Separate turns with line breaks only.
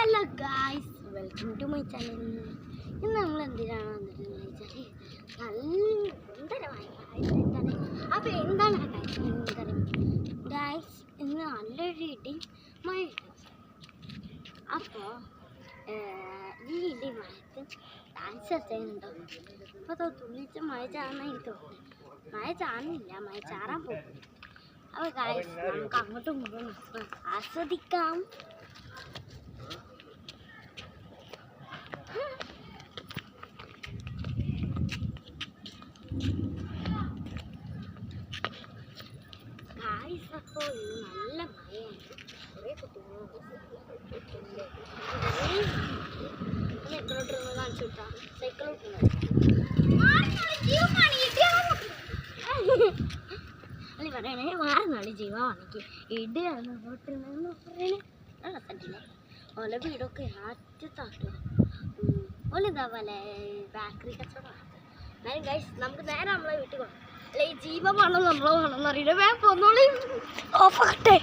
Hello guys, welcome to my channel. ഇന്ന് നമ്മൾ എന്തിനാണ് വന്നിട്ടുണ്ടെന്ന് വെച്ചാൽ നല്ല സുന്ദരമായ അപ്പോൾ എന്താണ് ആ കാര്യം ഗായ്സ്, ഇന്ന് നല്ലൊരു ഇടി മഴ. അപ്പോൾ ഈ ഇടി മഴത്ത് ഡാൻസ് ചെയ്യുന്നുണ്ടോ? അപ്പോൾ തുള്ളിച്ച് മഴ ചാടുന്ന തോന്നുന്നു. മഴ ചാടുന്നില്ല, മഴ ചാറാൻ പോകും. അപ്പോൾ ഗായ്സ്, നമുക്ക് അങ്ങോട്ടും ഇങ്ങോട്ടും ആസ്വദിക്കാം. അപ്പോൾ നല്ല മഴയാണ്. കുറേ കുട്ടികളുണ്ട്. സൈക്കിളോട്ട് കാണിച്ചു വിട്ടാ സൈക്കിളോട്ട് അല്ലെ പറയണേ മാറുന്നാണ് ജീവമാണെങ്കിൽ ഇടിയാണ് റോട്ടിലെന്ന് പറയണേ. നല്ല കണ്ടില്ലേ ഓല വീടൊക്കെ ആറ്റത്താട്ടോ. ഓലെന്താ പോലെ ബേക്കറി കച്ചവടമാണ്. എന്നാലും ഗൈസ്, നമുക്ക് നേരെ നമ്മളെ വീട്ടിൽ പോകാം. അല്ലെ ഈ ജീവമാണോ നമ്മളോ ആണോന്ന് അറിയില്ല. വേഗം പോന്നോളി. ഓഫാക്കട്ടെ.